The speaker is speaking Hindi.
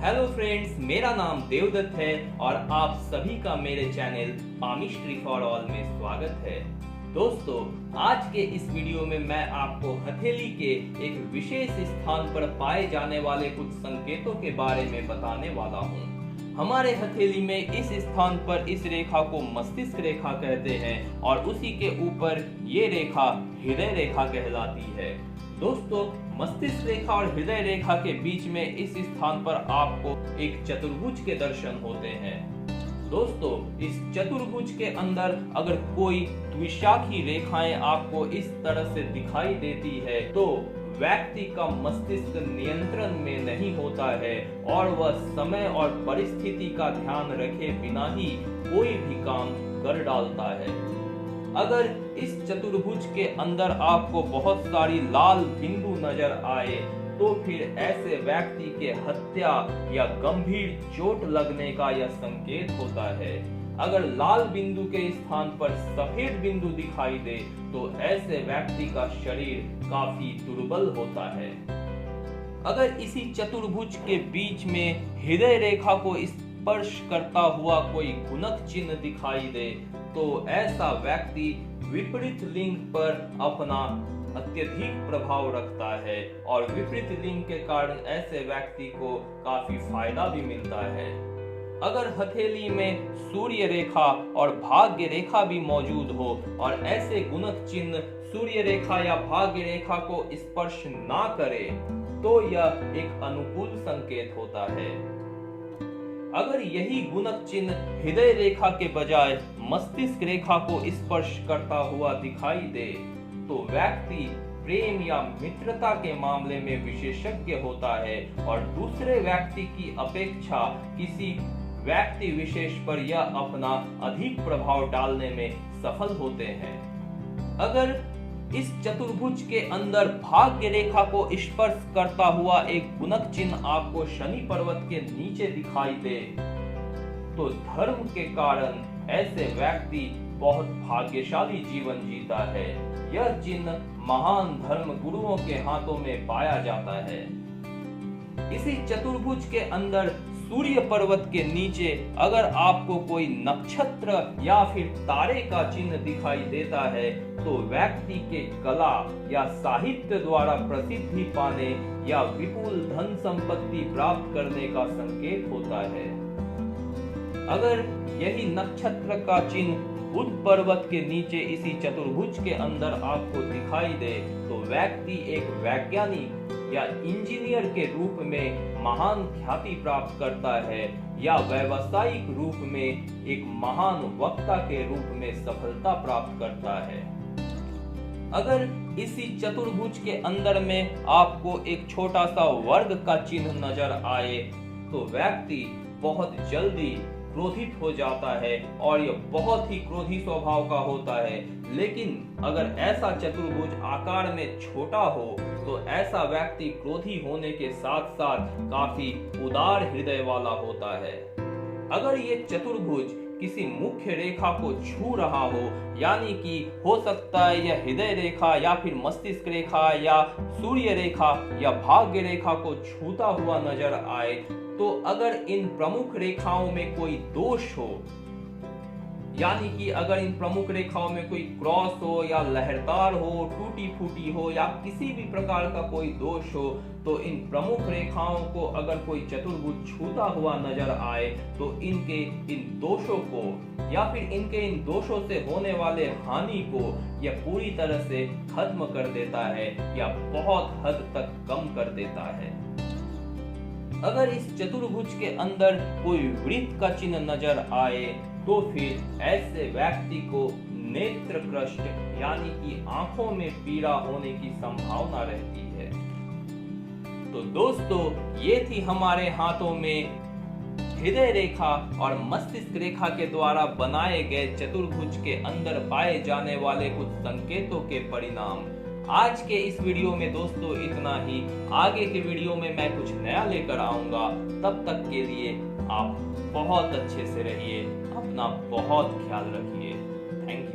हेलो फ्रेंड्स, मेरा नाम देवदत्त है और आप सभी का मेरे चैनल पामिस्ट्री फॉर ऑल में स्वागत है। दोस्तों, आज के इस वीडियो में मैं आपको हथेली के एक विशेष स्थान पर पाए जाने वाले कुछ संकेतों के बारे में बताने वाला हूँ। हमारे हथेली में इस स्थान पर इस रेखा को मस्तिष्क रेखा कहते हैं और उसी के ऊपर ये रेखा हृदय रेखा कहलाती है। दोस्तों, मस्तिष्क रेखा और हृदय रेखा के बीच में इस स्थान पर आपको एक चतुर्भुज के दर्शन होते हैं। दोस्तों, इस चतुर्भुज के अंदर अगर कोई द्विशाखी रेखाएं आपको इस तरह से दिखाई देती है तो व्यक्ति का मस्तिष्क नियंत्रण में नहीं होता है और वह समय और परिस्थिति का ध्यान रखे बिना ही कोई भी काम कर डालता है। अगर इस चतुर्भुज के अंदर आपको बहुत सारी लाल बिंदु नजर आए तो फिर ऐसे व्यक्ति के हत्या या गंभीर चोट लगने का यह संकेत होता है। अगर लाल बिंदु के स्थान पर सफेद बिंदु दिखाई दे तो ऐसे व्यक्ति का शरीर काफी दुर्बल होता है। अगर इसी चतुर्भुज के बीच में हृदय रेखा को स्पर्श करता हुआ कोई गुणक चिन्ह दिखाई दे तो ऐसा व्यक्ति विपरीत लिंग पर अपना अत्यधिक प्रभाव रखता है और विपरीत लिंग के कारण ऐसे व्यक्ति को काफी फायदा भी मिलता है। अगर हथेली में सूर्य रेखा और भाग्य रेखा भी मौजूद हो और ऐसे गुणक चिन्ह सूर्य रेखा या भाग्य रेखा को स्पर्श ना करे तो यह एक अनुकूल संकेत होता है। अगर यही गुणक चिन्ह हृदय रेखा के बजाय मस्तिष्क रेखा को स्पर्श करता हुआ दिखाई दे तो व्यक्ति प्रेम या मित्रता के मामले में विशेषज्ञ होता है और दूसरे व्यक्ति की अपेक्षा किसी व्यक्ति विशेष पर यह अपना अधिक प्रभाव डालने में सफल होते हैं। अगर इस चतुर्भुज के अंदर भाग्य रेखा को स्पर्श करता हुआ एक गुणक चिन्ह आपको शनि पर्वत के नीचे दिखाई दे तो धर्म के कारण ऐसे व्यक्ति बहुत भाग्यशाली जीवन जीता है। यह चिन्ह महान धर्म गुरुओं के हाथों में पाया जाता है। इसी चतुर्भुज के अंदर सूर्य पर्वत के नीचे अगर आपको कोई नक्षत्र या फिर तारे का चिन्ह दिखाई देता है तो व्यक्ति के कला या साहित्य द्वारा प्रसिद्धि पाने या विपुल धन संपत्ति प्राप्त करने का संकेत होता है। अगर यही नक्षत्र का चिन्ह बुध पर्वत के नीचे इसी चतुर्भुज के अंदर आपको दिखाई दे तो व्यक्ति एक वैज्ञानिक या इंजीनियर के रूप में महान ख्याति प्राप्त करता है या व्यावसायिक रूप में एक महान वक्ता के रूप में सफलता प्राप्त करता है। अगर इसी चतुर्भुज के अंदर में आपको एक छोटा सा वर्ग का चिन्ह नजर आए तो व्यक्ति बहुत जल्दी क्रोधित हो जाता है और यह बहुत ही क्रोधी स्वभाव का होता है। लेकिन अगर ऐसा चतुर्भुज आकार में छोटा हो तो ऐसा व्यक्ति क्रोधी होने के साथ साथ काफी उदार हृदय वाला होता है। अगर ये चतुर्भुज किसी मुख्य रेखा को छू रहा हो यानी कि हो सकता है यह हृदय रेखा या फिर मस्तिष्क रेखा या सूर्य रेखा या भाग्य रेखा को छूता हुआ नजर आए तो अगर इन प्रमुख रेखाओं में कोई दोष हो यानी कि अगर इन प्रमुख रेखाओं में कोई क्रॉस हो या लहरदार हो, टूटी फूटी हो या किसी भी प्रकार का कोई दोष हो तो इन प्रमुख रेखाओं को अगर कोई चतुर्भुज छूता हुआ नजर आए तो इनके इन दोषों को या फिर इनके इन दोषों से होने वाले हानि को यह पूरी तरह से खत्म कर देता है या बहुत हद तक कम कर देता है। अगर इस चतुर्भुज के अंदर कोई वृत्त का चिन्ह नजर आए तो फिर ऐसे व्यक्ति को नेत्र कृष्ट यानी कि आंखों में पीड़ा होने की संभावना रहती है। तो दोस्तों, ये थी हमारे हाथों में हृदय रेखा और मस्तिष्क रेखा के द्वारा बनाए गए चतुर्भुज के अंदर पाए जाने वाले कुछ संकेतों के परिणाम। आज के इस वीडियो में दोस्तों इतना ही। आगे के वीडियो में मैं कुछ नया लेकर आऊंगा। तब तक के लिए आप बहुत अच्छे से रहिए, अपना बहुत ख्याल रखिए। Thank you.